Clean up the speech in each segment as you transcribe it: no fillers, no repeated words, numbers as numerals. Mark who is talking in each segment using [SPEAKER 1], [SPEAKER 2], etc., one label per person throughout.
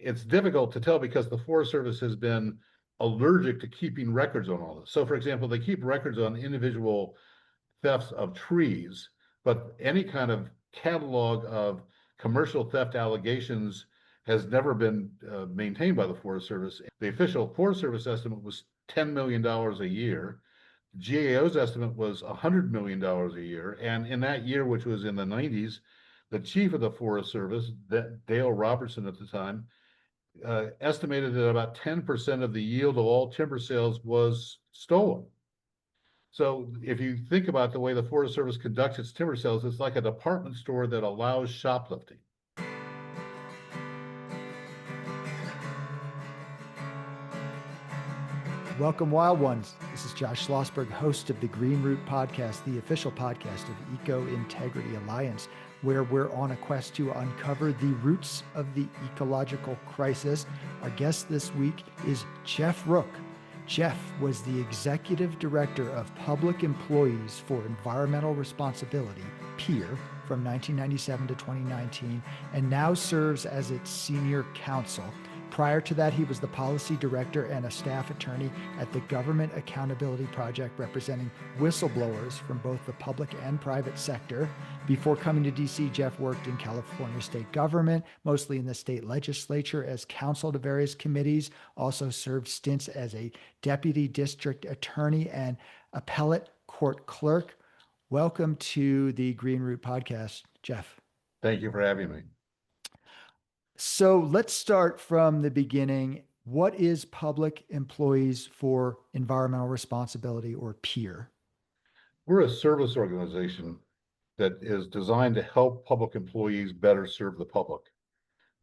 [SPEAKER 1] It's difficult to tell because the Forest Service has been allergic to keeping records on all this. So, for example, they keep records on individual thefts of trees, but any kind of catalog of commercial theft allegations has never been maintained by the Forest Service. The official Forest Service estimate was $10 million a year. GAO's estimate was $100 million a year. And in that year, which was in the 90s, the chief of the Forest Service, Dale Robertson at the time, estimated that about 10% of the yield of all timber sales was stolen. So if you think about the way the Forest Service conducts its timber sales, it's like a department store that allows shoplifting.
[SPEAKER 2] Welcome, Wild Ones. This is Josh Schlossberg, host of the Green Root Podcast, the official podcast of Eco Integrity Alliance, where we're on a quest to uncover the roots of the ecological crisis. Our guest this week is Jeff Ruch. Jeff was the executive director of public employees for environmental responsibility, PEER, from 1997 to 2019, and now serves as its senior counsel. Prior to that, he was the policy director and a staff attorney at the Government Accountability Project, representing whistleblowers from both the public and private sector. Before coming to DC, Jeff worked in California state government, mostly in the state legislature as counsel to various committees, also served stints as a deputy district attorney and appellate court clerk. Welcome to the Green Root Podcast, Jeff.
[SPEAKER 1] Thank you for having me.
[SPEAKER 2] So let's start from the beginning. What is Public Employees for Environmental Responsibility, or PEER?
[SPEAKER 1] We're a service organization that is designed to help public employees better serve the public.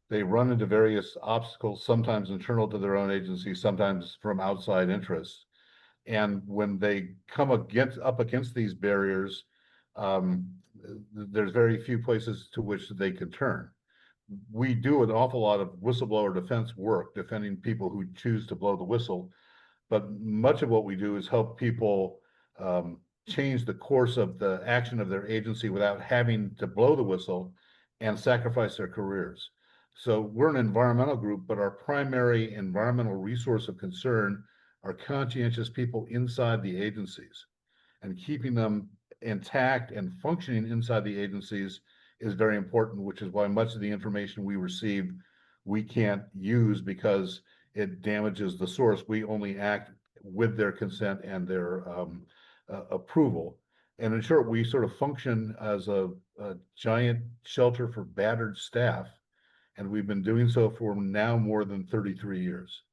[SPEAKER 1] They run into various obstacles, sometimes internal to their own agency, sometimes from outside interests. And when they come up against these barriers, there's very few places to which they can turn. We do an awful lot of whistleblower defense work, defending people who choose to blow the whistle. But much of what we do is help people change the course of the action of their agency without having to blow the whistle and sacrifice their careers. So we're an environmental group, but our primary environmental resource of concern are conscientious people inside the agencies, and keeping them intact and functioning inside the agencies is very important, which is why much of the information we receive we can't use because it damages the source. We only act with their consent and their approval. And in short, we sort of function as a giant shelter for battered staff, and we've been doing so for now more than 33 years.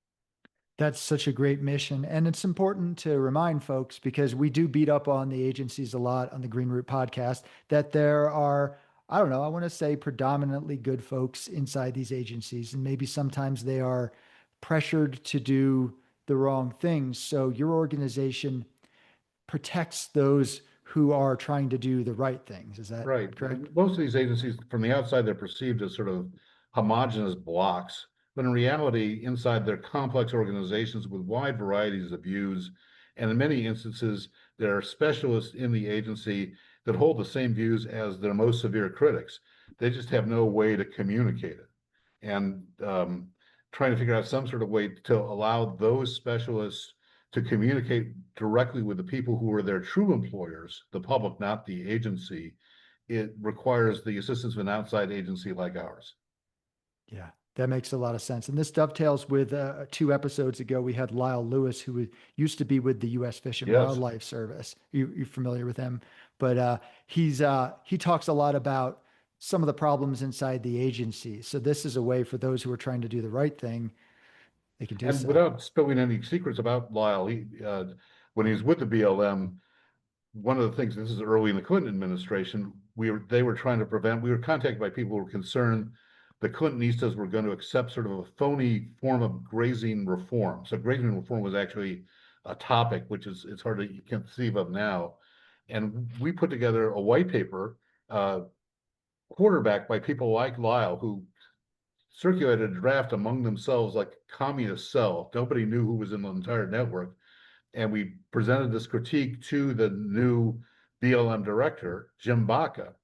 [SPEAKER 2] That's such a great mission. And it's important to remind folks, because we do beat up on the agencies a lot on the Green Root Podcast, that there are, I don't know, I want to say predominantly good folks inside these agencies, and maybe sometimes they are pressured to do the wrong things. So your organization protects those who are trying to do the right things. Is that
[SPEAKER 1] right?
[SPEAKER 2] Correct?
[SPEAKER 1] Most of these agencies, from the outside, they're perceived as sort of homogenous blocks, but in reality, inside they're complex organizations with wide varieties of views. And in many instances, there are specialists in the agency that hold the same views as their most severe critics. They just have no way to communicate it. And trying to figure out some sort of way to allow those specialists to communicate directly with the people who are their true employers, the public, not the agency, it requires the assistance of an outside agency like ours.
[SPEAKER 2] Yeah, that makes a lot of sense. And this dovetails with 2 episodes ago, we had Lyle Lewis, who used to be with the U.S. Fish and
[SPEAKER 1] Yes.
[SPEAKER 2] Wildlife Service. You're familiar with him, but he talks a lot about some of the problems inside the agency. So this is a way for those who are trying to do the right thing, they can do
[SPEAKER 1] And
[SPEAKER 2] so.
[SPEAKER 1] without spilling any secrets about Lyle, when he was with the BLM, one of the things, this is early in the Clinton administration, they were trying to prevent, we were contacted by people who were concerned the Clintonistas were going to accept sort of a phony form of grazing reform. So grazing reform was actually a topic, which it's hard to conceive of now. And we put together a white paper, quarterbacked by people like Lyle, who circulated a draft among themselves like communist cell. Nobody knew who was in the entire network. And we presented this critique to the new BLM director, Jim Baca,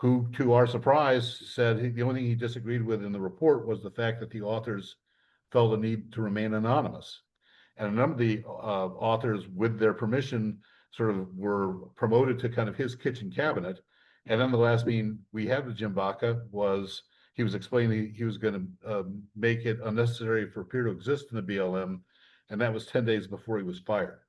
[SPEAKER 1] who, to our surprise, said the only thing he disagreed with in the report was the fact that the authors felt a need to remain anonymous. And a number of the authors, with their permission, sort of were promoted to kind of his kitchen cabinet. And then the last meeting we had with Jim Baca was he was explaining he was going to make it unnecessary for peer to exist in the BLM. And that was 10 days before he was fired.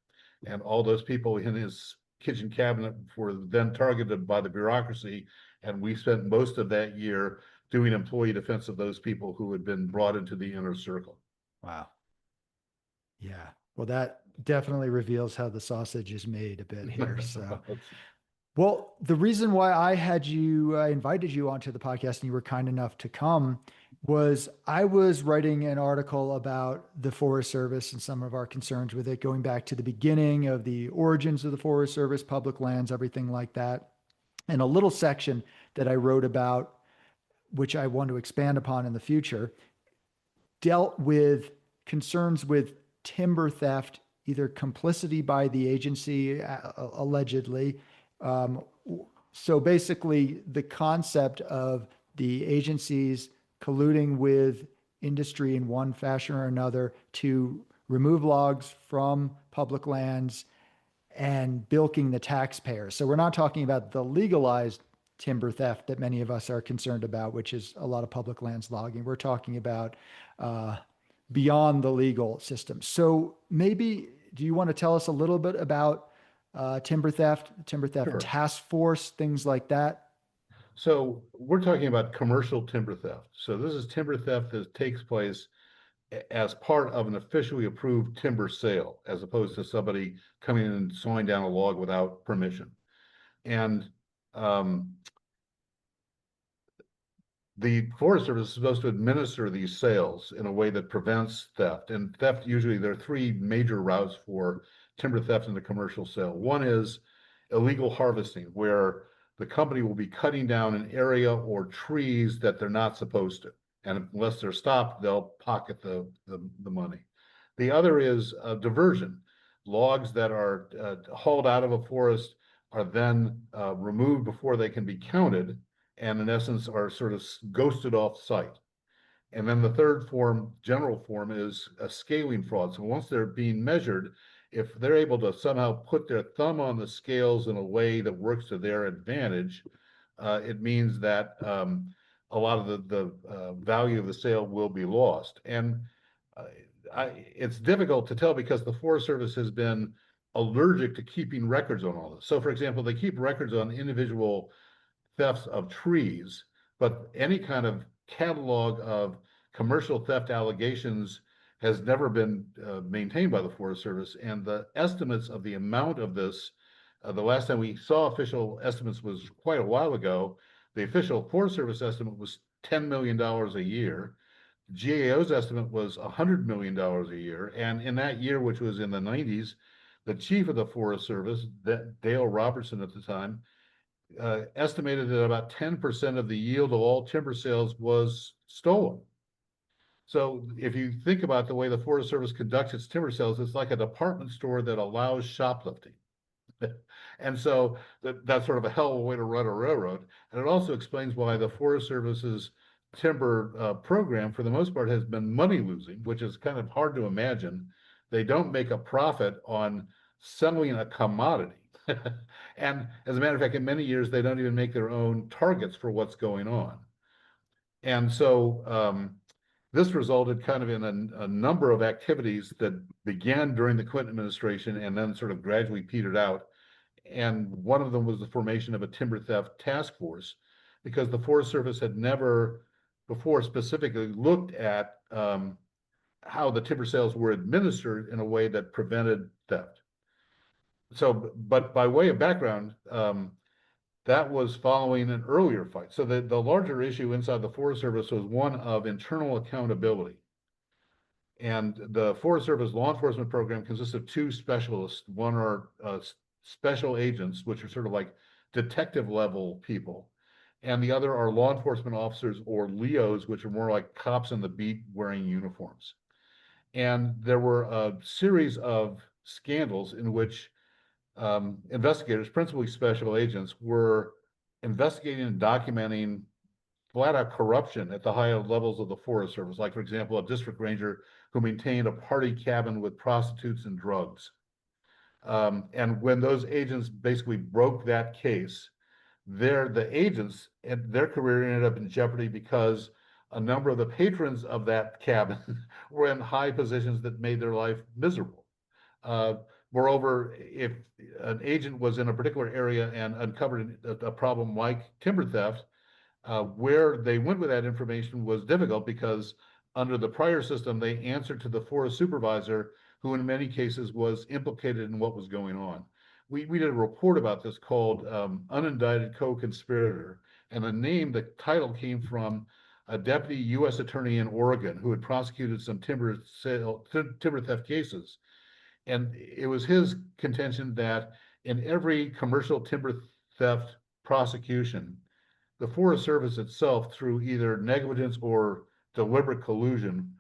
[SPEAKER 1] And all those people in his kitchen cabinet were then targeted by the bureaucracy. And we spent most of that year doing employee defense of those people who had been brought into the inner circle.
[SPEAKER 2] Wow. Yeah. Well, that definitely reveals how the sausage is made a bit here. So, well, the reason why I invited you onto the podcast and you were kind enough to come was I was writing an article about the Forest Service and some of our concerns with it, going back to the beginning of the origins of the Forest Service, public lands, everything like that. And a little section that I wrote about, which I want to expand upon in the future, dealt with concerns with timber theft, either complicity by the agency, allegedly. So basically, the concept of the agencies colluding with industry in one fashion or another to remove logs from public lands and bilking the taxpayers. So we're not talking about the legalized timber theft that many of us are concerned about, which is a lot of public lands logging. We're talking about beyond the legal system. So maybe, do you want to tell us a little bit about timber theft
[SPEAKER 1] Sure.
[SPEAKER 2] task force, things like that?
[SPEAKER 1] So we're talking about commercial timber theft. So this is timber theft that takes place as part of an officially approved timber sale, as opposed to somebody coming in and sawing down a log without permission. And the Forest Service is supposed to administer these sales in a way that prevents theft. And theft, usually there are three major routes for timber theft in the commercial sale. One is illegal harvesting, where the company will be cutting down an area or trees that they're not supposed to. And unless they're stopped, they'll pocket the money. The other is diversion. Logs that are hauled out of a forest are then removed before they can be counted, and in essence are sort of ghosted off site. And then the third form, general form, is a scaling fraud. So once they're being measured, if they're able to somehow put their thumb on the scales in a way that works to their advantage, it means that a lot of the value of the sale will be lost. And it's difficult to tell because the Forest Service has been allergic to keeping records on all this. So for example, they keep records on individual thefts of trees, but any kind of catalog of commercial theft allegations has never been maintained by the Forest Service. And the estimates of the amount of this, the last time we saw official estimates was quite a while ago. The official Forest Service estimate was $10 million a year. GAO's estimate was $100 million a year. And in that year, which was in the 90s, the chief of the Forest Service, Dale Robertson at the time, estimated that about 10% of the yield of all timber sales was stolen. So if you think about the way the Forest Service conducts its timber sales, it's like a department store that allows shoplifting. And so that's sort of a hell of a way to run a railroad. And it also explains why the Forest Service's timber program, for the most part, has been money losing, which is kind of hard to imagine. They don't make a profit on selling a commodity. And as a matter of fact, in many years, they don't even make their own targets for what's going on. And so this resulted kind of in a number of activities that began during the Clinton administration and then sort of gradually petered out. And one of them was the formation of a timber theft task force, because the Forest Service had never before specifically looked at how the timber sales were administered in a way that prevented theft. So, but by way of background, that was following an earlier fight. So the larger issue inside the Forest Service was one of internal accountability. And the Forest Service law enforcement program consists of two specialists. One are special agents, which are sort of like detective level people. And the other are law enforcement officers, or LEOs, which are more like cops on the beat wearing uniforms. And there were a series of scandals in which investigators, principally special agents, were investigating and documenting flat out corruption at the higher levels of the Forest Service. Like, for example, a district ranger who maintained a party cabin with prostitutes and drugs. And when those agents basically broke that case, the agents and their career ended up in jeopardy because a number of the patrons of that cabin were in high positions that made their life miserable. Uh, Moreover, if an agent was in a particular area and uncovered a problem like timber theft, where they went with that information was difficult because under the prior system, they answered to the forest supervisor, who in many cases was implicated in what was going on. We did a report about this called Unindicted Co-Conspirator, and the title came from a deputy U.S. attorney in Oregon who had prosecuted some timber theft cases. And it was his contention that in every commercial timber theft prosecution, the Forest Service itself, through either negligence or deliberate collusion,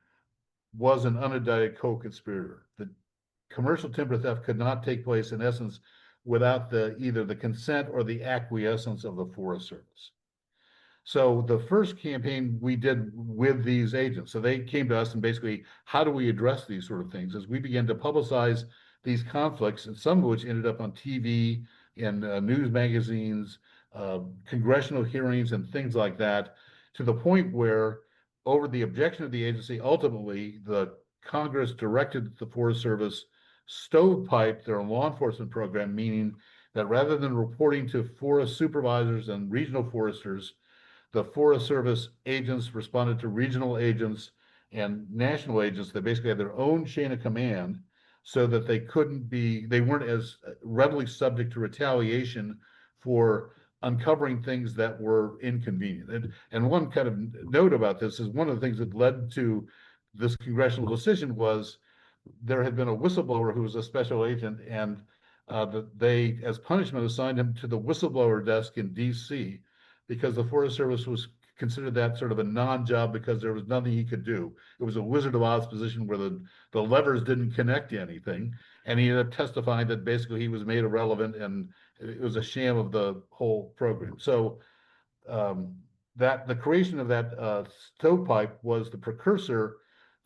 [SPEAKER 1] was an unindicted co-conspirator. The commercial timber theft could not take place, in essence, without either the consent or the acquiescence of the Forest Service. So the first campaign we did with these agents, so they came to us and basically, how do we address these sort of things? As we began to publicize these conflicts, and some of which ended up on TV, in news magazines, congressional hearings, and things like that, to the point where, over the objection of the agency, ultimately the Congress directed the Forest Service stovepipe their law enforcement program, meaning that rather than reporting to forest supervisors and regional foresters, the Forest Service agents responded to regional agents and national agents that basically had their own chain of command, so that they weren't as readily subject to retaliation for uncovering things that were inconvenient. And one kind of note about this is, one of the things that led to this congressional decision was there had been a whistleblower who was a special agent, and they, as punishment, assigned him to the whistleblower desk in DC, because the Forest Service was considered that sort of a non-job because there was nothing he could do. It was a Wizard of Oz position where the levers didn't connect to anything. And he ended up testifying that basically he was made irrelevant and it was a sham of the whole program. So that the creation of that stovepipe was the precursor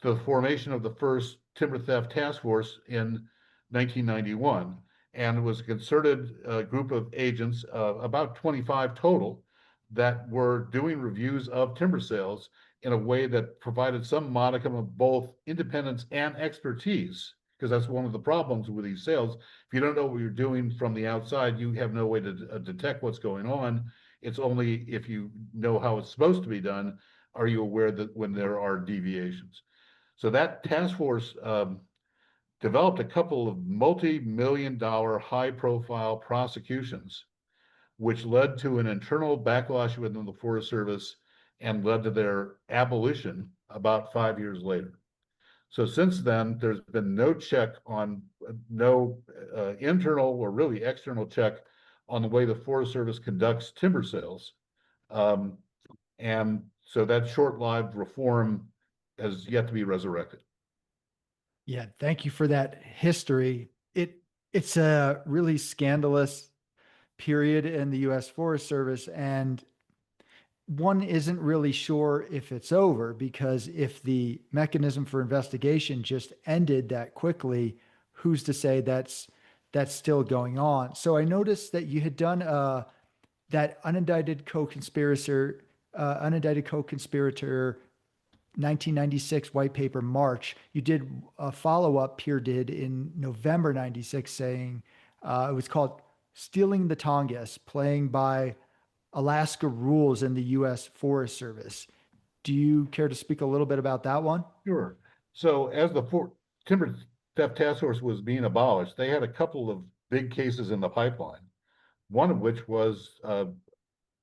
[SPEAKER 1] to the formation of the first timber theft task force in 1991. And it was a concerted group of agents, about 25 total, that were doing reviews of timber sales in a way that provided some modicum of both independence and expertise, because that's one of the problems with these sales. If you don't know what you're doing from the outside, you have no way to detect what's going on. It's only if you know how it's supposed to be done, are you aware that when there are deviations. So that task force developed a couple of multi-million-dollar high-profile prosecutions, which led to an internal backlash within the Forest Service and led to their abolition about 5 years later. So since then, there's been no internal or really external check on the way the Forest Service conducts timber sales. And so that short-lived reform has yet to be resurrected.
[SPEAKER 2] Yeah, thank you for that history. It's a really scandalous period in the U.S. Forest Service, and one isn't really sure if it's over, because if the mechanism for investigation just ended that quickly, who's to say that's still going on? So I noticed that you had done that unindicted co-conspirator 1996 white paper March. You did a follow-up, Peer did, in November 96, saying it was called Stealing the Tongass, Playing by Alaska Rules in the U.S. Forest Service. Do you care to speak a little bit about that one?
[SPEAKER 1] Sure. So as the Timber Theft Task Force was being abolished, they had a couple of big cases in the pipeline, one of which was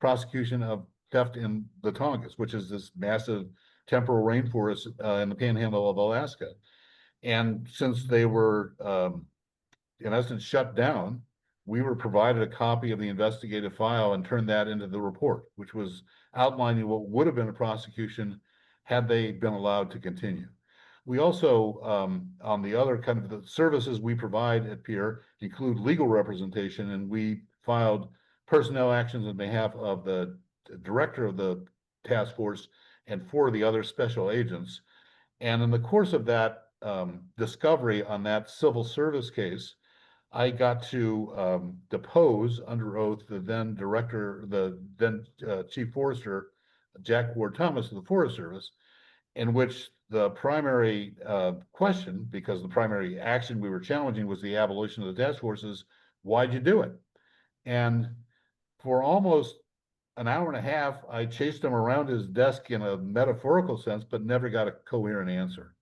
[SPEAKER 1] prosecution of theft in the Tongass, which is this massive temporal rainforest in the panhandle of Alaska. And since they were, in essence, shut down, we were provided a copy of the investigative file and turned that into the report, which was outlining what would have been a prosecution had they been allowed to continue. We also, on the other kind of the services we provide at Peer, include legal representation, and we filed personnel actions on behalf of the director of the task force and 4 of the other special agents. And in the course of that discovery on that civil service case, I got to depose under oath the then director, the then chief forester, Jack Ward Thomas of the Forest Service, in which the primary question, because the primary action we were challenging was the abolition of the task forces, why'd you do it? And for almost an hour and a half, I chased him around his desk in a metaphorical sense, but never got a coherent answer.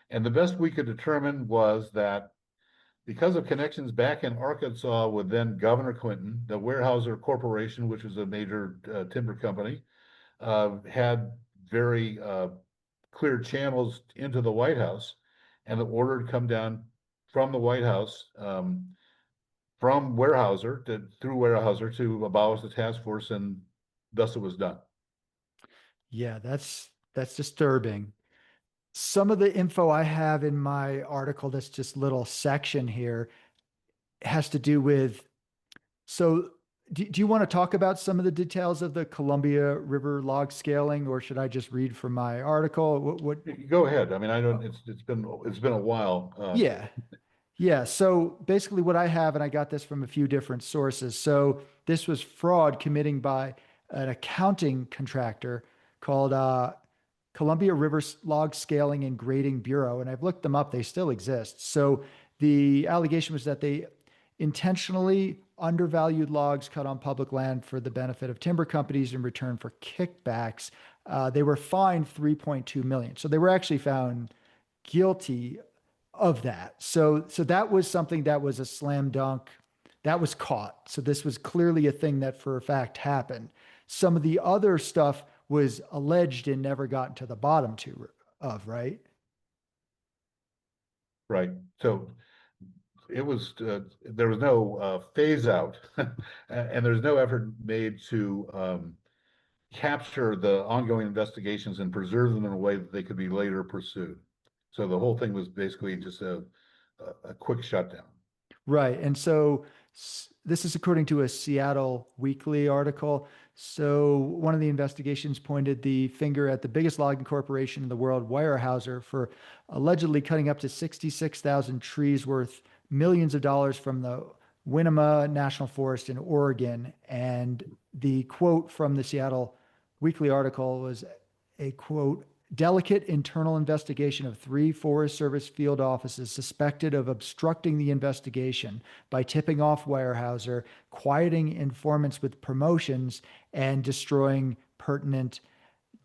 [SPEAKER 1] And the best we could determine was that because of connections back in Arkansas with then Governor Clinton, the Weyerhaeuser Corporation, which was a major timber company, had very clear channels into the White House, and the order had come down from the White House, from Weyerhaeuser through Weyerhaeuser to abolish the task force, and thus it was done.
[SPEAKER 2] Yeah, that's disturbing. Some of the info I have in my article, that's just little section here, has to do with, so do you want to talk about some of the details of the Columbia River log scaling, or should I just read from my article? What?
[SPEAKER 1] Go ahead. I mean, I don't, it's been a while.
[SPEAKER 2] Yeah. Yeah. So basically what I have, and I got this from a few different sources. So this was fraud committing by an accounting contractor called Columbia River Log Scaling and Grading Bureau. And I've looked them up. They still exist. So the allegation was that they intentionally undervalued logs cut on public land for the benefit of timber companies in return for kickbacks. They were fined 3.2 million. So they were actually found guilty of that. So that was something that was a slam dunk. That was caught. So this was clearly a thing that for a fact happened. Some of the other stuff was alleged and never gotten to the bottom of, right?
[SPEAKER 1] Right. So it was, there was no phase out and there's no effort made to capture the ongoing investigations and preserve them in a way that they could be later pursued. So the whole thing was basically just a quick shutdown.
[SPEAKER 2] Right. And so this is according to a Seattle Weekly article. So one of the investigations pointed the finger at the biggest logging corporation in the world, Weyerhaeuser, for allegedly cutting up to 66,000 trees worth millions of dollars from the Winema National Forest in Oregon. And the quote from the Seattle Weekly article was a quote, delicate internal investigation of 3 Forest Service field offices suspected of obstructing the investigation by tipping off Weyerhaeuser, quieting informants with promotions, and destroying pertinent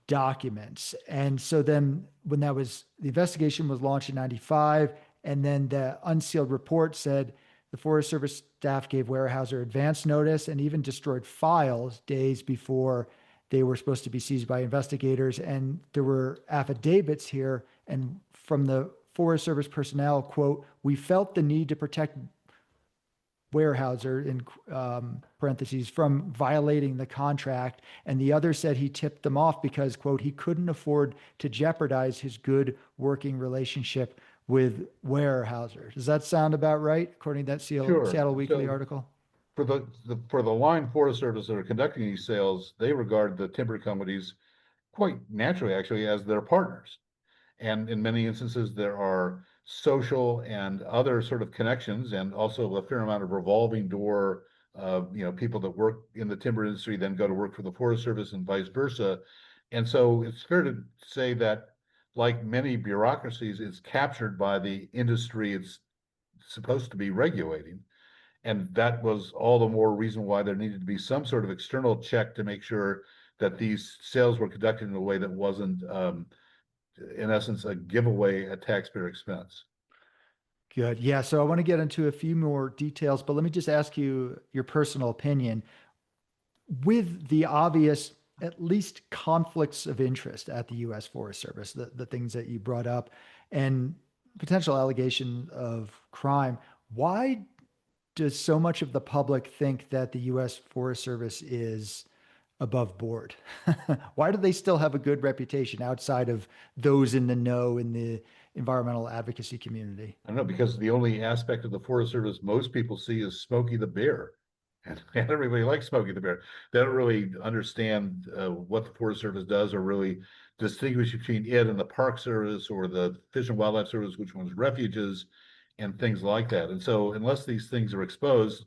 [SPEAKER 2] documents. And so then when the investigation was launched in 95, and then the unsealed report said the Forest Service staff gave Weyerhaeuser advance notice and even destroyed files days before they were supposed to be seized by investigators. And there were affidavits here, and from the Forest Service personnel, quote, we felt the need to protect Weyerhaeuser, in parentheses, from violating the contract. And the other said he tipped them off because, quote, he couldn't afford to jeopardize his good working relationship with Weyerhaeuser. Does that sound about right, according to that Seattle Weekly article?
[SPEAKER 1] For the line Forest Service that are conducting these sales, they regard the timber companies quite naturally, actually, as their partners. And in many instances, there are social and other sort of connections, and also a fair amount of revolving door. People that work in the timber industry then go to work for the Forest Service and vice versa. And so it's fair to say that, like many bureaucracies, it's captured by the industry it's supposed to be regulating. And that was all the more reason why there needed to be some sort of external check to make sure that these sales were conducted in a way that wasn't, in essence, a giveaway at taxpayer expense.
[SPEAKER 2] Good. Yeah. So I want to get into a few more details, but let me just ask you your personal opinion. With the obvious, at least conflicts of interest at the U.S. Forest Service, the things that you brought up, and potential allegation of crime, why does so much of the public think that the U.S. Forest Service is above board? Why do they still have a good reputation outside of those in the know in the environmental advocacy community?
[SPEAKER 1] I don't know, because the only aspect of the Forest Service most people see is Smokey the Bear. and everybody likes Smokey the Bear. They don't really understand what the Forest Service does, or really distinguish between it and the Park Service or the Fish and Wildlife Service, which one's refuges and things like that. And so, unless these things are exposed,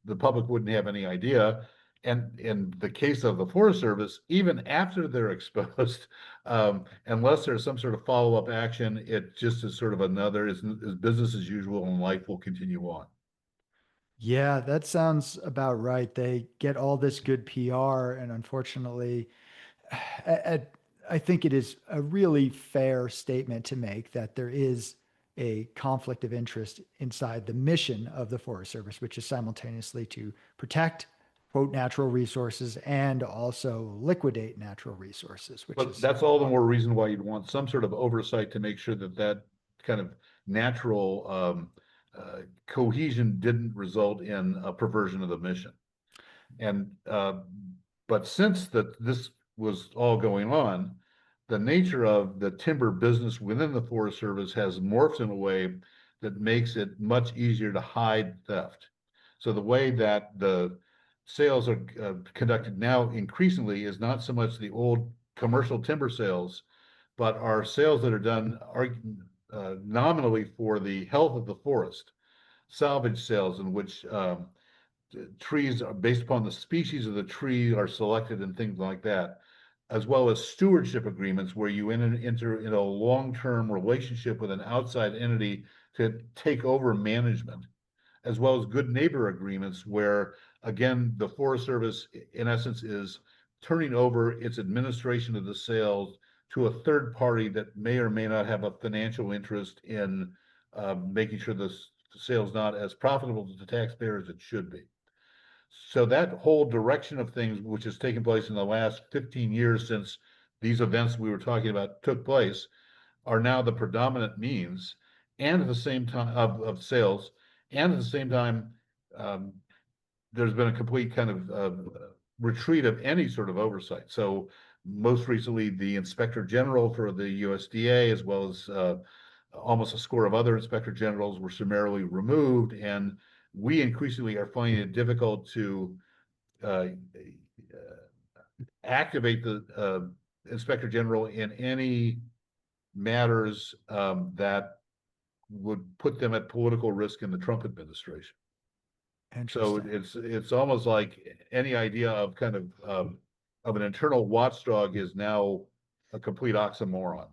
[SPEAKER 1] the public wouldn't have any idea. And in the case of the Forest Service, even after they're exposed, unless there's some sort of follow-up action, it just is sort of another is business as usual, and life will continue on.
[SPEAKER 2] Yeah, that sounds about right. They get all this good PR, and unfortunately, I, I think it is a really fair statement to make that there is a conflict of interest inside the mission of the Forest Service, which is simultaneously to protect, quote, natural resources and also liquidate natural resources, which
[SPEAKER 1] But
[SPEAKER 2] is
[SPEAKER 1] that's all the more reason why you'd want some sort of oversight to make sure that that kind of natural cohesion didn't result in a perversion of the mission. And but since this was all going on, the nature of the timber business within the Forest Service has morphed in a way that makes it much easier to hide theft. So the way that the sales are conducted now increasingly is not so much the old commercial timber sales, but are sales that are done nominally for the health of the forest. Salvage sales in which trees are based upon the species of the tree are selected and things like that, as well as stewardship agreements where you enter in a long-term relationship with an outside entity to take over management, as well as good neighbor agreements where, again, the Forest Service, in essence, is turning over its administration of the sales to a third party that may or may not have a financial interest in making sure the sale is not as profitable to the taxpayer as it should be. So that whole direction of things, which has taken place in the last 15 years since these events we were talking about took place, are now the predominant means, and at the same time of sales, and at the same time, um, there's been a complete kind of retreat of any sort of oversight. So most recently, the Inspector General for the USDA, as well as almost a score of other Inspector Generals, were summarily removed, and we increasingly are finding it difficult to uh, activate the Inspector General in any matters that would put them at political risk in the Trump administration. So
[SPEAKER 2] interesting.
[SPEAKER 1] it's almost like any idea of kind of an internal watchdog is now a complete oxymoron.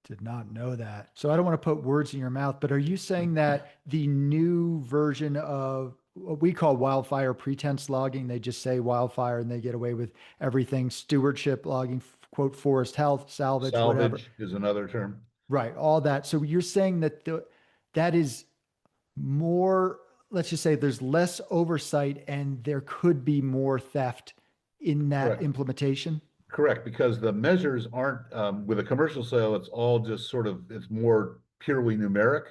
[SPEAKER 2] Did not know that. So I don't want to put words in your mouth, but are you saying that the new version of what we call wildfire pretense logging, they just say wildfire and they get away with everything, stewardship logging, quote, forest health, salvage, whatever.
[SPEAKER 1] Salvage is another term.
[SPEAKER 2] Right, all that. So you're saying that that is more, let's just say there's less oversight and there could be more theft in that
[SPEAKER 1] Correct.
[SPEAKER 2] implementation?
[SPEAKER 1] Correct, because the measures aren't with a commercial sale, it's all just sort of it's more purely numeric.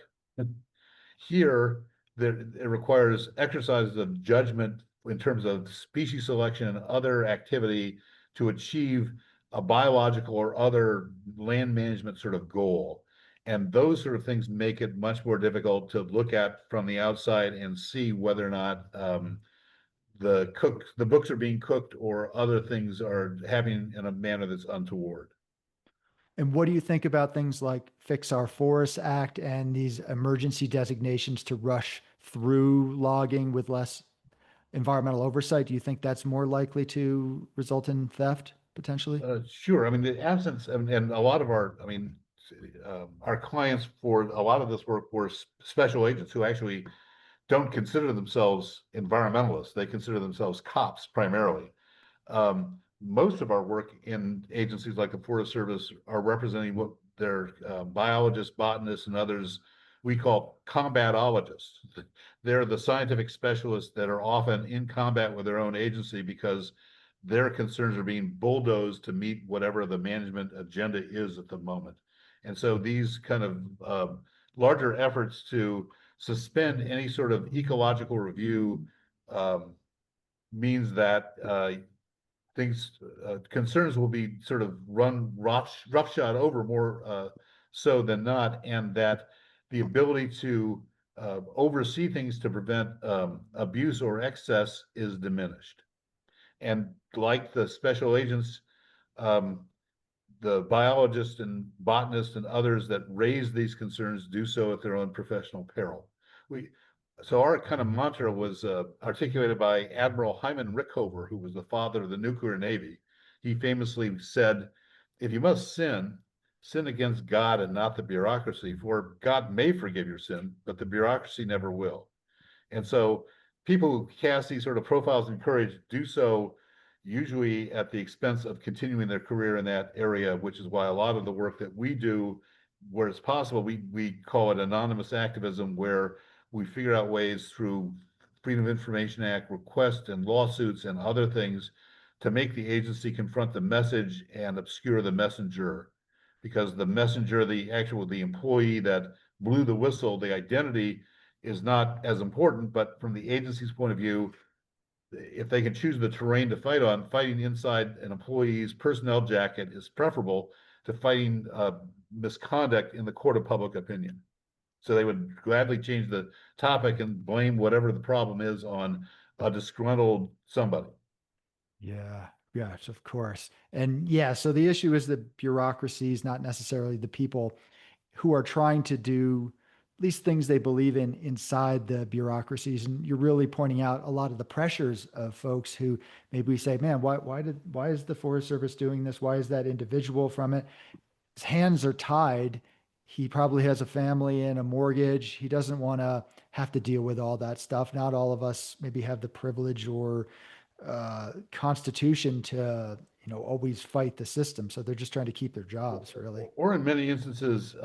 [SPEAKER 1] Here, it requires exercises of judgment in terms of species selection and other activity to achieve a biological or other land management sort of goal. And those sort of things make it much more difficult to look at from the outside and see whether or not the books are being cooked or other things are happening in a manner that's untoward.
[SPEAKER 2] And what do you think about things like Fix Our Forests Act and these emergency designations to rush through logging with less environmental oversight? Do you think that's more likely to result in theft potentially?
[SPEAKER 1] Sure. I mean, the absence and a lot of our clients for a lot of this work were special agents who actually don't consider themselves environmentalists. They consider themselves cops primarily. Most of our work in agencies like the Forest Service are representing what their biologists, botanists, and others we call combatologists. They're the scientific specialists that are often in combat with their own agency because their concerns are being bulldozed to meet whatever the management agenda is at the moment. And so these kind of larger efforts to suspend any sort of ecological review means that concerns will be sort of run roughshod over more so than not, and that the ability to oversee things to prevent abuse or excess is diminished. And like the special agents, the biologists and botanists and others that raise these concerns do so at their own professional peril. So our kind of mantra was articulated by Admiral Hyman Rickover, who was the father of the nuclear navy. He famously said, if you must sin, sin against God and not the bureaucracy, for God may forgive your sin, but the bureaucracy never will. And so people who cast these sort of profiles in courage do so usually at the expense of continuing their career in that area, which is why a lot of the work that we do, where it's possible, we call it anonymous activism, where we figure out ways through Freedom of Information Act requests and lawsuits and other things to make the agency confront the message and obscure the messenger. Because the messenger, the employee that blew the whistle, the identity is not as important, but from the agency's point of view, if they can choose the terrain to fight on, fighting inside an employee's personnel jacket is preferable to fighting misconduct in the court of public opinion. So they would gladly change the topic and blame whatever the problem is on a disgruntled somebody.
[SPEAKER 2] Yeah, yes, of course. And yeah, so the issue is the bureaucracies, not necessarily the people who are trying to do at least things they believe in inside the bureaucracies. And you're really pointing out a lot of the pressures of folks who maybe we say, man, why is the Forest Service doing this? Why is that individual from it? His hands are tied. He probably has a family and a mortgage. He doesn't want to have to deal with all that stuff. Not all of us maybe have the privilege or constitution to, always fight the system. So they're just trying to keep their jobs, really.
[SPEAKER 1] Or in many instances,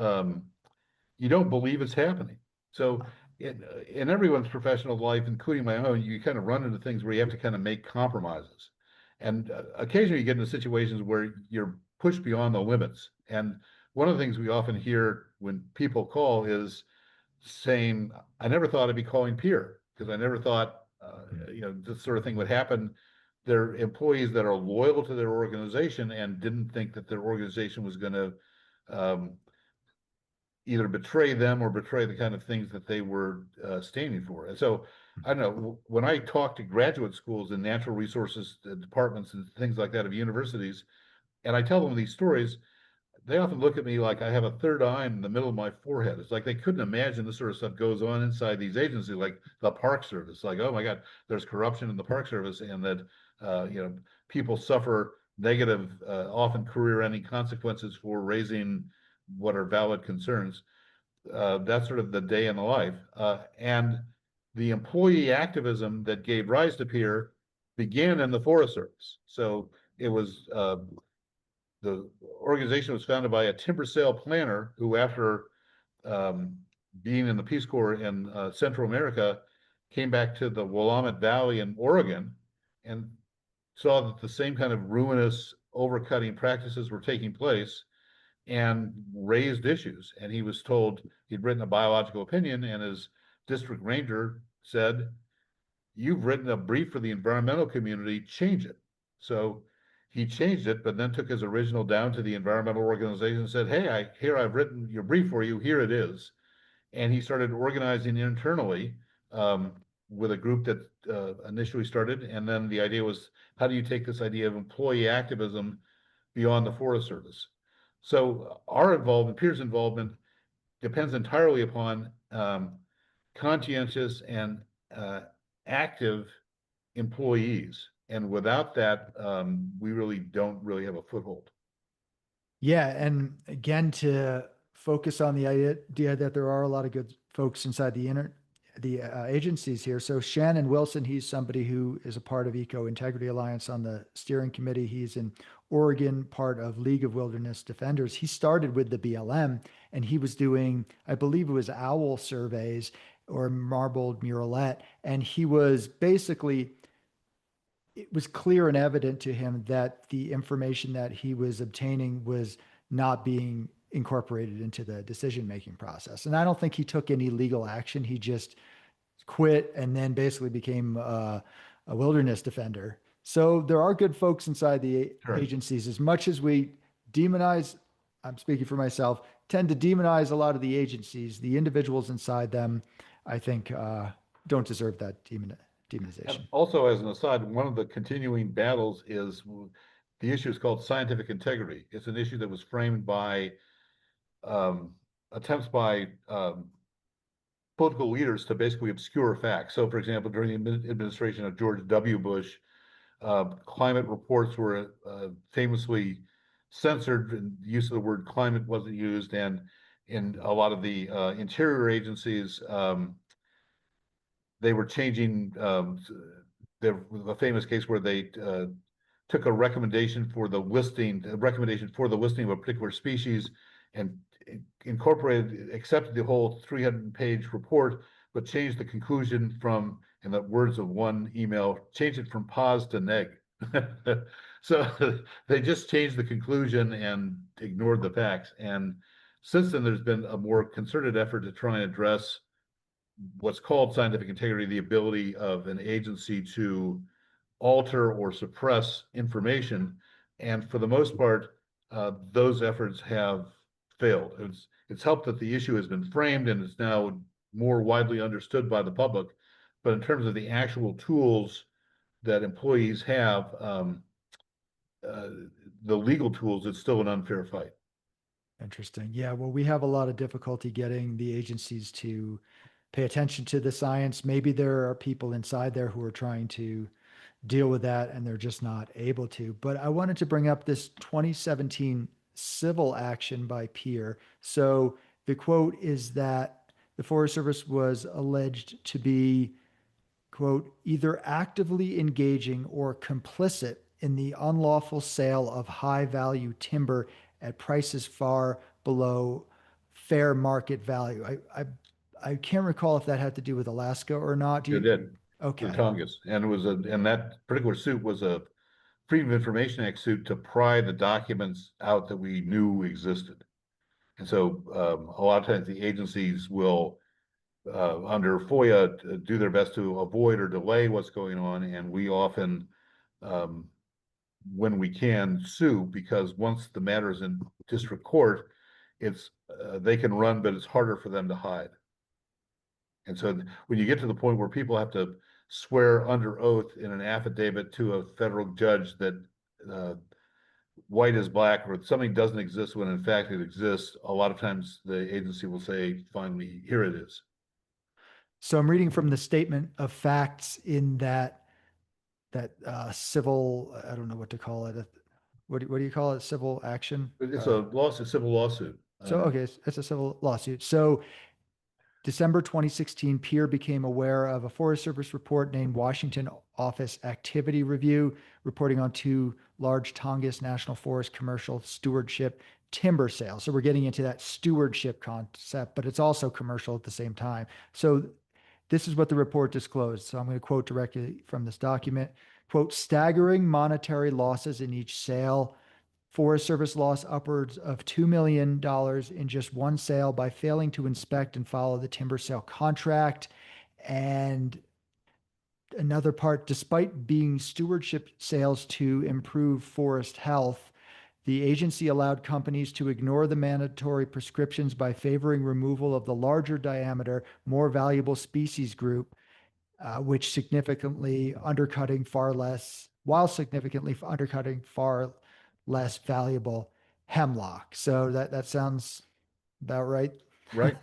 [SPEAKER 1] you don't believe it's happening. So in everyone's professional life, including my own, you kind of run into things where you have to kind of make compromises. And occasionally you get into situations where you're pushed beyond the limits. And one of the things we often hear when people call is saying, I never thought I'd be calling peer, because I never thought, this sort of thing would happen. They're employees that are loyal to their organization and didn't think that their organization was going to either betray them or betray the kind of things that they were standing for. And so, I don't know, when I talk to graduate schools and natural resources departments and things like that of universities, and I tell them these stories, they often look at me like I have a third eye in the middle of my forehead. It's like they couldn't imagine this sort of stuff goes on inside these agencies, like the Park Service. Like, oh my God, there's corruption in the Park Service, and that people suffer negative, often career-ending consequences for raising what are valid concerns. That's sort of the day in the life. And the employee activism that gave rise to peer began in the Forest Service. So it was the organization was founded by a timber sale planner who, after being in the Peace Corps in Central America, came back to the Willamette Valley in Oregon and saw that the same kind of ruinous overcutting practices were taking place and raised issues. And he was told he'd written a biological opinion, and his district ranger said, you've written a brief for the environmental community, change it. So he changed it, but then took his original down to the environmental organization and said, hey, I've written your brief for you, here it is. And he started organizing internally with a group that initially started. And then the idea was, how do you take this idea of employee activism beyond the Forest Service? So our involvement, peers' involvement, depends entirely upon conscientious and active employees. And without that, we really don't have a foothold.
[SPEAKER 2] Yeah. And again, to focus on the idea that there are a lot of good folks inside the agencies here. So Shannon Wilson, he's somebody who is a part of Eco Integrity Alliance on the steering committee. He's in Oregon, part of League of Wilderness Defenders. He started with the BLM, and he was doing, I believe it was owl surveys or marbled murrelet. And he was basically, it was clear and evident to him that the information that he was obtaining was not being incorporated into the decision-making process. And I don't think he took any legal action. He just quit and then basically became a wilderness defender. So there are good folks inside the agencies. As much as we demonize, I'm speaking for myself, tend to demonize a lot of the agencies, the individuals inside them, I think don't deserve that
[SPEAKER 1] And
[SPEAKER 2] demonization.
[SPEAKER 1] also, as an aside, one of the continuing battles is the issue is called scientific integrity. It's an issue that was framed by um, attempts by political leaders to basically obscure facts. So, for example, during the administration of George W. Bush, climate reports were famously censored, and the use of the word climate wasn't used, and in a lot of the interior agencies, they were changing the famous case where they took a recommendation for the listing, of a particular species and accepted the whole 300-page report, but changed the conclusion from, in the words of one email, changed it from pos to neg. So they just changed the conclusion and ignored the facts. And since then, there's been a more concerted effort to try and address what's called scientific integrity, the ability of an agency to alter or suppress information. And for the most part, those efforts have failed. It's helped that the issue has been framed and it's now more widely understood by the public. But in terms of the actual tools that employees have, uh, the legal tools, it's still an unfair fight.
[SPEAKER 2] Interesting. Yeah, well, we have a lot of difficulty getting the agencies to pay attention to the science. Maybe there are people inside there who are trying to deal with that and they're just not able to. But I wanted to bring up this 2017 civil action by Peer. So the quote is that the Forest Service was alleged to be, quote, either actively engaging or complicit in the unlawful sale of high value timber at prices far below fair market value. I can't recall if that had to do with Alaska or not. Do
[SPEAKER 1] It
[SPEAKER 2] you?
[SPEAKER 1] did for
[SPEAKER 2] Okay.
[SPEAKER 1] Tongass, and that particular suit was a Freedom of Information Act suit to pry the documents out that we knew existed. And so a lot of times the agencies will, under FOIA, do their best to avoid or delay what's going on. And we often, um, when we can, sue, because once the matter is in district court, it's they can run, but it's harder for them to hide. And so when you get to the point where people have to swear under oath in an affidavit to a federal judge that uh, white is black or something doesn't exist when in fact it exists, a lot of times the agency will say, finally, here it is.
[SPEAKER 2] So I'm reading from the statement of facts in that civil, I don't know what to call it. What do you call it? Civil action?
[SPEAKER 1] It's a lawsuit, civil lawsuit.
[SPEAKER 2] So, okay, it's a civil lawsuit. So December 2016, Peer became aware of a Forest Service report named Washington Office Activity Review, reporting on two large Tongass National Forest commercial stewardship timber sales. So we're getting into that stewardship concept, but it's also commercial at the same time. So this is what the report disclosed. So I'm going to quote directly from this document. Quote, staggering monetary losses in each sale. Forest Service lost upwards of $2 million in just one sale by failing to inspect and follow the timber sale contract. And another part, despite being stewardship sales to improve forest health, the agency allowed companies to ignore the mandatory prescriptions by favoring removal of the larger diameter, more valuable species group, which significantly undercutting far less, while significantly undercutting far less valuable hemlock. So that sounds about right.
[SPEAKER 1] Right.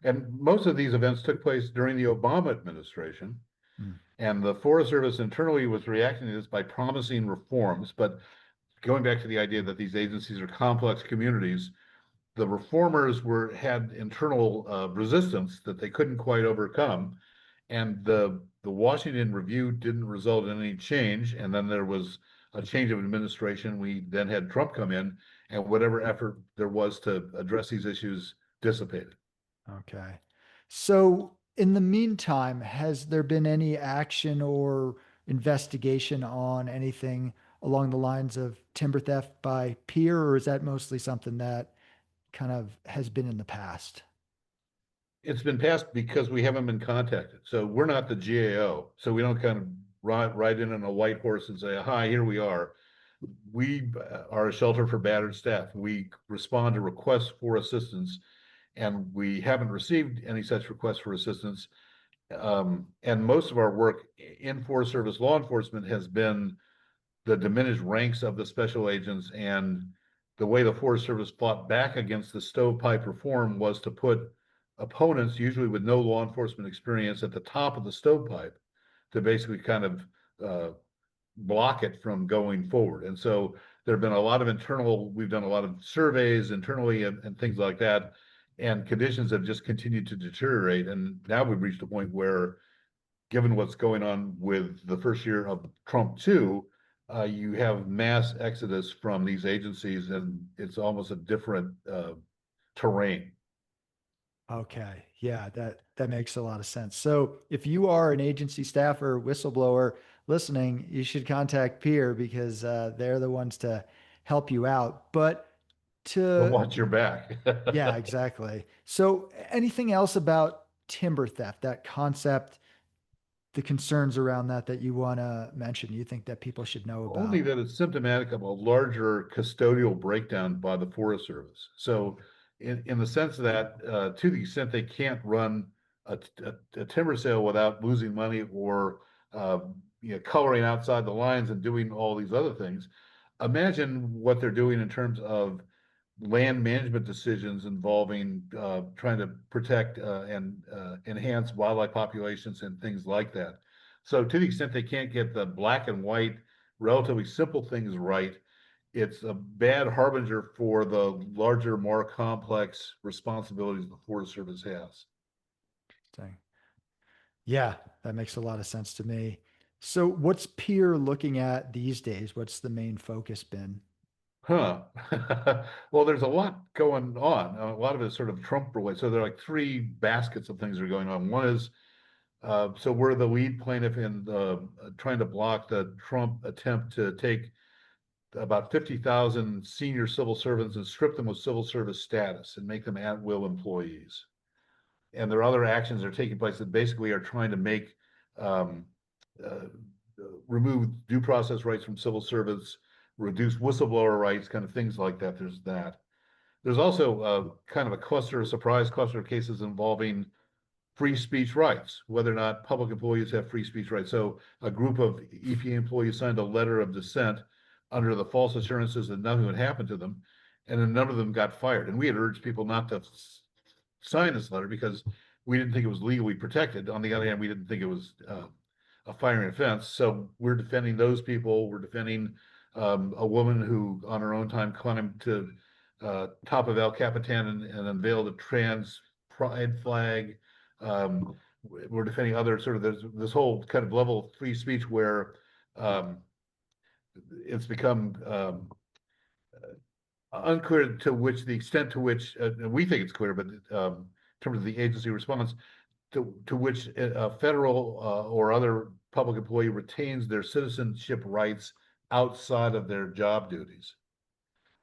[SPEAKER 1] And most of these events took place during the Obama administration.
[SPEAKER 2] Hmm.
[SPEAKER 1] And the Forest Service internally was reacting to this by promising reforms. But going back to the idea that these agencies are complex communities, the reformers had internal resistance that they couldn't quite overcome. And the Washington Review didn't result in any change. And then there was a change of administration. We then had Trump come in, and whatever effort there was to address these issues dissipated.
[SPEAKER 2] Okay. So in the meantime, has there been any action or investigation on anything along the lines of timber theft by Peer, or is that mostly something that kind of has been in the past?
[SPEAKER 1] It's been passed because we haven't been contacted. So we're not the GAO. So we don't kind of ride in on a white horse and say, hi, here we are. We are a shelter for battered staff. We respond to requests for assistance, and we haven't received any such requests for assistance. And most of our work in Forest Service law enforcement has been the diminished ranks of the special agents, and the way the Forest Service fought back against the stovepipe reform was to put opponents, usually with no law enforcement experience, at the top of the stovepipe to basically kind of block it from going forward. And so there have been a lot of we've done a lot of surveys internally and things like that, and conditions have just continued to deteriorate. And now we've reached a point where, given what's going on with the first year of Trump 2, you have mass exodus from these agencies, and it's almost a different terrain.
[SPEAKER 2] Okay. Yeah, that makes a lot of sense. So if you are an agency staffer, whistleblower listening, you should contact Peer because they're the ones to help you out. But
[SPEAKER 1] But
[SPEAKER 2] to
[SPEAKER 1] watch your back.
[SPEAKER 2] yeah, exactly. So anything else about timber theft, that concept, the concerns around that you want to mention, you think that people should know
[SPEAKER 1] Only
[SPEAKER 2] about?
[SPEAKER 1] that it's symptomatic of a larger custodial breakdown by the Forest Service. So, in the sense that, to the extent they can't run a timber sale without losing money, or uh, coloring outside the lines and doing all these other things, imagine what they're doing in terms of land management decisions involving trying to protect and enhance wildlife populations and things like that. So, to the extent they can't get the black and white, relatively simple things right, it's a bad harbinger for the larger, more complex responsibilities the Forest Service has.
[SPEAKER 2] Dang. Yeah, that makes a lot of sense to me. So what's Peer looking at these days? What's the main focus been?
[SPEAKER 1] Huh. Well, there's a lot going on. A lot of it is sort of Trump related. So there are like three baskets of things that are going on. One is, so we're the lead plaintiff in trying to block the Trump attempt to take about 50,000 senior civil servants and strip them of civil service status and make them at-will employees. And there are other actions that are taking place that basically are trying to make um, uh, remove due process rights from civil servants, reduce whistleblower rights, kind of things like that. There's that. There's also kind of a surprise cluster of cases involving free speech rights, whether or not public employees have free speech rights. So a group of EPA employees signed a letter of dissent under the false assurances that nothing would happen to them, and a number of them got fired. And we had urged people not to sign this letter because we didn't think it was legally protected. On the other hand, we didn't think it was a firing offense. So we're defending those people. We're defending a woman who, on her own time, climbed to top of El Capitan and unveiled a trans pride flag. Um, we're defending other sort of this whole kind of level of free speech where um, it's become unclear to which the extent to which we think it's clear, but in terms of the agency response, to which a federal or other public employee retains their citizenship rights outside of their job duties.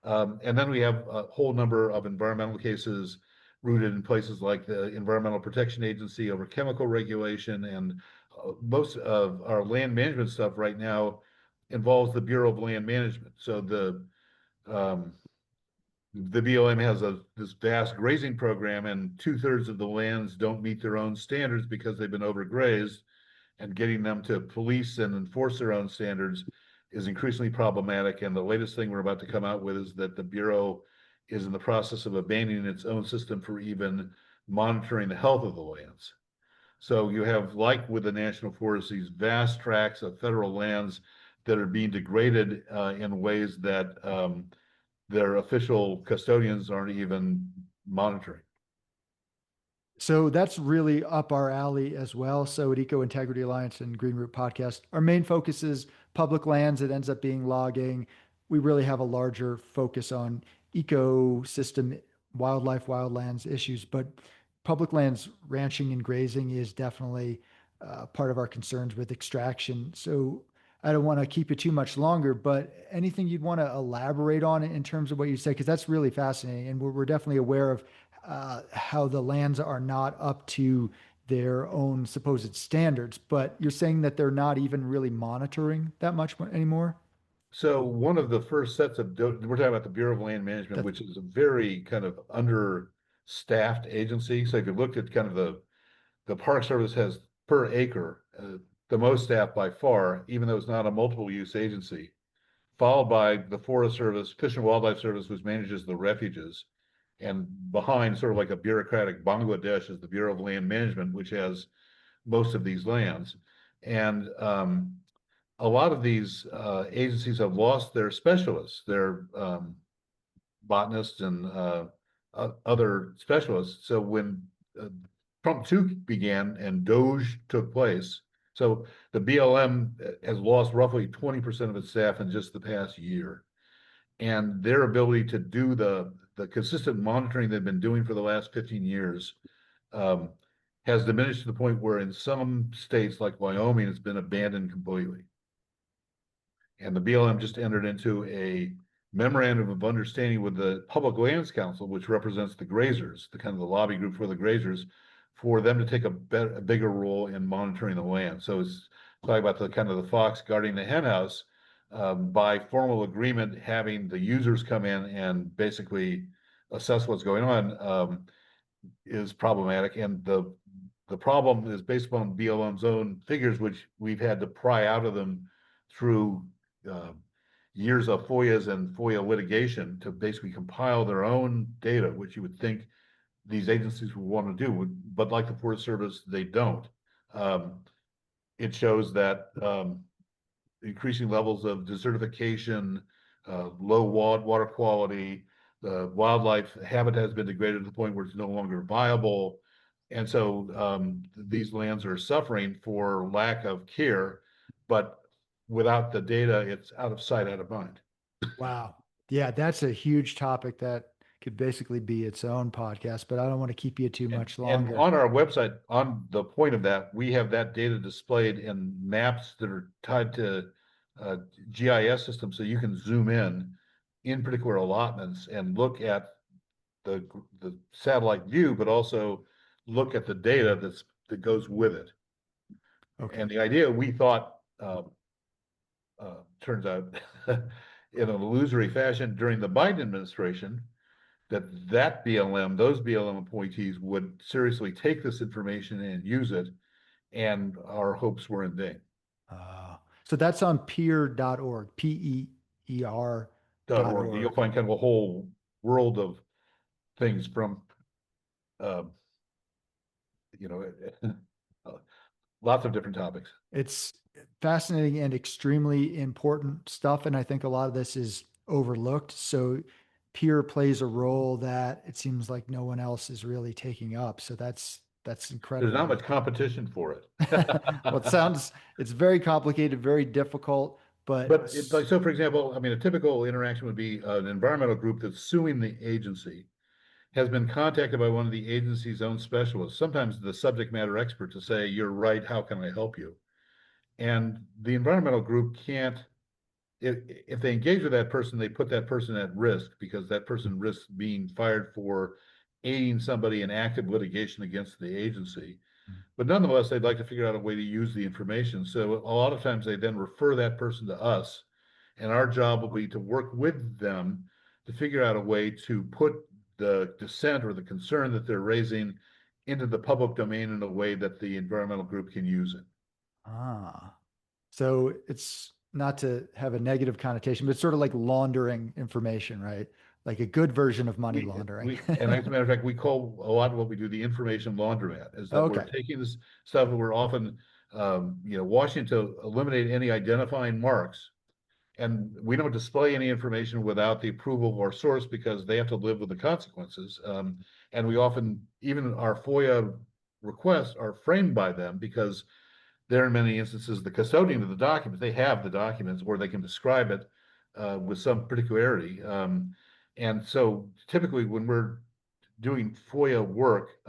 [SPEAKER 1] And then we have a whole number of environmental cases rooted in places like the Environmental Protection Agency over chemical regulation, and most of our land management stuff right now involves the Bureau of Land Management. So um, the BLM has this vast grazing program, and 2/3 of the lands don't meet their own standards because they've been overgrazed, and getting them to police and enforce their own standards is increasingly problematic. And the latest thing we're about to come out with is that the Bureau is in the process of abandoning its own system for even monitoring the health of the lands. So you have, like with the National Forest, these vast tracts of federal lands that are being degraded in ways that their official custodians aren't even monitoring.
[SPEAKER 2] So that's really up our alley as well. So at Eco Integrity Alliance and Green Root Podcast, our main focus is public lands. It ends up being logging. We really have a larger focus on ecosystem, wildlife, wildlands issues, but public lands, ranching and grazing is definitely part of our concerns with extraction. So I don't want to keep it too much longer, but anything you'd want to elaborate on in terms of what you say, because that's really fascinating. And we're definitely aware of how the lands are not up to their own supposed standards, but you're saying that they're not even really monitoring that much anymore?
[SPEAKER 1] So one of the first sets of, we're talking about the Bureau of Land Management,
[SPEAKER 2] That
[SPEAKER 1] which is a very kind of understaffed agency. So if you looked at kind of the Park Service has per acre, the most staff by far, even though it's not a multiple use agency, followed by the Forest Service, Fish and Wildlife Service, which manages the refuges. And behind, sort of like a bureaucratic Bangladesh, is the Bureau of Land Management, which has most of these lands. And a lot of these agencies have lost their specialists, their botanists and other specialists. So when Trump 2 began and Doge took place, so the BLM has lost roughly 20% of its staff in just the past year. And their ability to do the consistent monitoring they've been doing for the last 15 years has diminished to the point where in some states like Wyoming, it's been abandoned completely. And the BLM just entered into a memorandum of understanding with the Public Lands Council, which represents the grazers, the kind of the lobby group for the grazers, for them to take a bigger role in monitoring the land. So it's talking about the kind of the fox guarding the hen house, by formal agreement, having the users come in and basically assess what's going on is problematic. And the problem is based upon BLM's own figures, which we've had to pry out of them through years of FOIAs and FOIA litigation to basically compile their own data, which you would think these agencies would want to do, but like the Forest Service, they don't. It shows that increasing levels of desertification, low water quality, the wildlife habitat has been degraded to the point where it's no longer viable. And so these lands are suffering for lack of care, but without the data, it's out of sight, out of mind.
[SPEAKER 2] Wow. Yeah, that's a huge topic that could basically be its own podcast, but I don't want to keep you too much longer.
[SPEAKER 1] And on our website, on the point of that, we have that data displayed in maps that are tied to GIS systems, so you can zoom in particular allotments and look at the satellite view, but also look at the data that goes with it. Okay. And the idea we thought turns out in an illusory fashion during the Biden administration, that BLM, those BLM appointees would seriously take this information and use it, and our hopes were in vain.
[SPEAKER 2] So that's on peer.org, PEER.org.
[SPEAKER 1] You'll find kind of a whole world of things from, lots of different topics.
[SPEAKER 2] It's fascinating and extremely important stuff. And I think a lot of this is overlooked. So peer plays a role that it seems like no one else is really taking up. So that's incredible.
[SPEAKER 1] There's not much competition for it.
[SPEAKER 2] Well, it's very complicated, very difficult, but
[SPEAKER 1] so for example, I mean, a typical interaction would be an environmental group that's suing the agency has been contacted by one of the agency's own specialists, sometimes the subject matter expert, to say, you're right, how can I help you? And the environmental group can't, if they engage with that person, they put that person at risk because that person risks being fired for aiding somebody in active litigation against the agency. But nonetheless, they'd like to figure out a way to use the information. So a lot of times they then refer that person to us, and our job will be to work with them to figure out a way to put the dissent or the concern that they're raising into the public domain in a way that the environmental group can use it.
[SPEAKER 2] So it's not to have a negative connotation, but it's sort of like laundering information, right? Like a good version of money laundering.
[SPEAKER 1] And as a matter of fact, we call a lot of what we do the information laundromat, is that we're taking this stuff and we're often, washing to eliminate any identifying marks. And we don't display any information without the approval of our source because they have to live with the consequences. And we often, even our FOIA requests are framed by them because they're in many instances the custodian of the documents. They have the documents or they can describe it with some particularity. And so typically when we're doing FOIA work,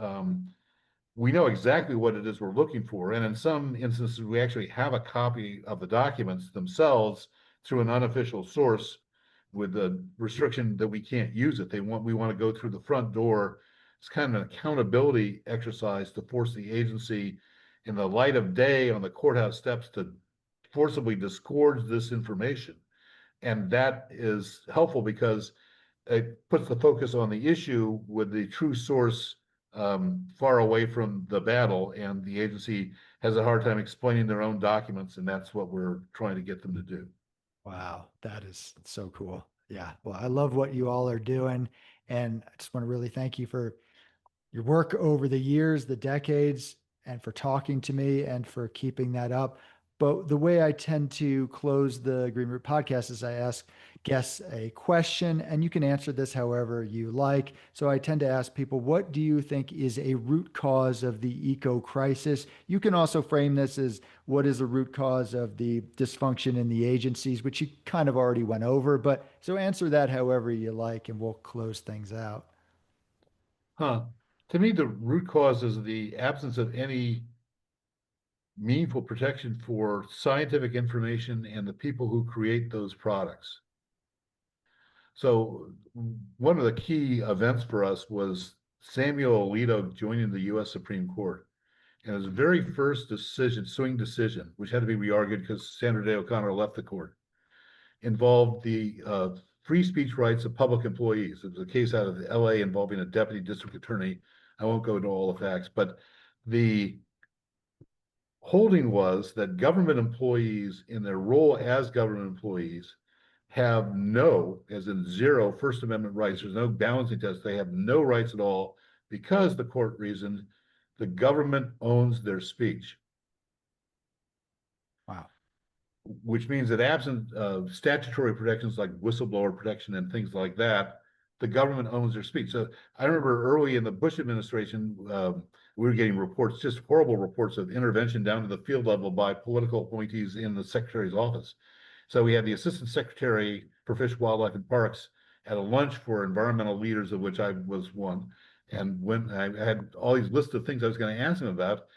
[SPEAKER 1] we know exactly what it is we're looking for. And in some instances, we actually have a copy of the documents themselves through an unofficial source with the restriction that we can't use it. We want to go through the front door. It's kind of an accountability exercise to force the agency in the light of day on the courthouse steps to forcibly disgorge this information. And that is helpful because it puts the focus on the issue with the true source far away from the battle, and the agency has a hard time explaining their own documents, and that's what we're trying to get them to do.
[SPEAKER 2] Wow, that is so cool. Yeah. Well, I love what you all are doing. And I just want to really thank you for your work over the years, the decades, and for talking to me and for keeping that up. But the way I tend to close the Green Root podcast is I ask guests a question, and you can answer this however you like. So I tend to ask people, what do you think is a root cause of the eco crisis? You can also frame this as what is the root cause of the dysfunction in the agencies, which you kind of already went over. But so answer that however you like, and we'll close things out.
[SPEAKER 1] To me, the root cause is the absence of any meaningful protection for scientific information and the people who create those products. So one of the key events for us was Samuel Alito joining the U.S. Supreme Court. And his very first decision, swing decision, which had to be re-argued because Sandra Day O'Connor left the court, involved the free speech rights of public employees. It was a case out of LA involving a deputy district attorney. I won't go into all the facts, but the holding was that government employees in their role as government employees have no, as in zero, First Amendment rights. There's no balancing test. They have no rights at all because the court reasoned the government owns their speech.
[SPEAKER 2] Wow.
[SPEAKER 1] Which means that absent statutory protections like whistleblower protection and things like that, the government owns their speech. So I remember early in the Bush administration, we were getting reports, just horrible reports of intervention down to the field level by political appointees in the secretary's office. So we had the assistant secretary for Fish, Wildlife, and Parks at a lunch for environmental leaders, of which I was one. And when I had all these lists of things I was going to ask him about,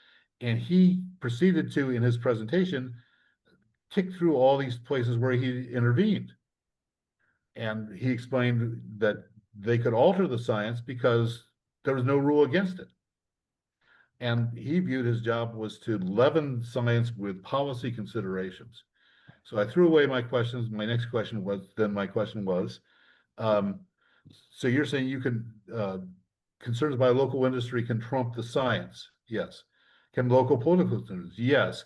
[SPEAKER 1] and he proceeded to, in his presentation, tick through all these places where he intervened. And he explained that they could alter the science because there was no rule against it. And he viewed his job was to leaven science with policy considerations. So I threw away my questions. My next question was, so you're saying you can, concerns by local industry can trump the science? Yes. Can local political concerns? Yes.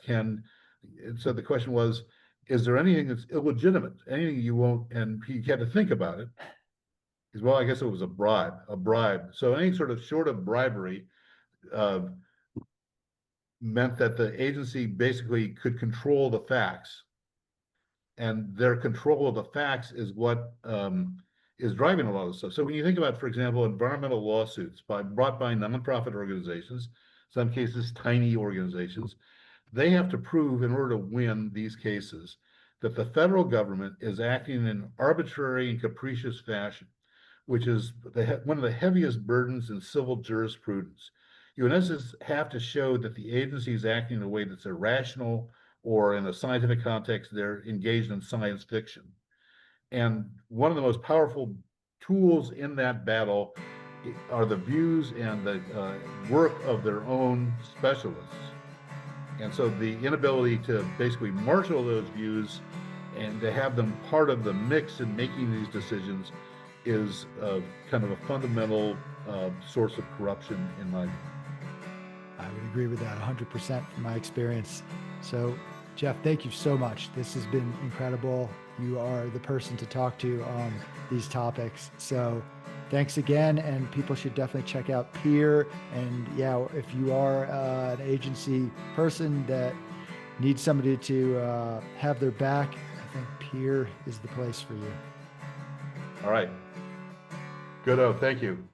[SPEAKER 1] So the question was, is there anything that's illegitimate? Anything you won't, and he had to think about it. Because, well, I guess it was a bribe. So any sort of short of bribery meant that the agency basically could control the facts. And their control of the facts is what is driving a lot of stuff. So when you think about, for example, environmental lawsuits brought by nonprofit organizations, some cases tiny organizations, they have to prove in order to win these cases that the federal government is acting in an arbitrary and capricious fashion, which is one of the heaviest burdens in civil jurisprudence. You, in essence, have to show that the agency is acting in a way that's irrational, or in a scientific context, they're engaged in science fiction. And one of the most powerful tools in that battle are the views and the work of their own specialists. And so the inability to basically marshal those views and to have them part of the mix in making these decisions is kind of a fundamental source of corruption in my view.
[SPEAKER 2] I would agree with that 100% from my experience. So, Jeff, thank you so much. This has been incredible. You are the person to talk to on these topics. So thanks again. And people should definitely check out Peer. And yeah, if you are an agency person that needs somebody to have their back, I think Peer is the place for you.
[SPEAKER 1] All right. Good. Thank you.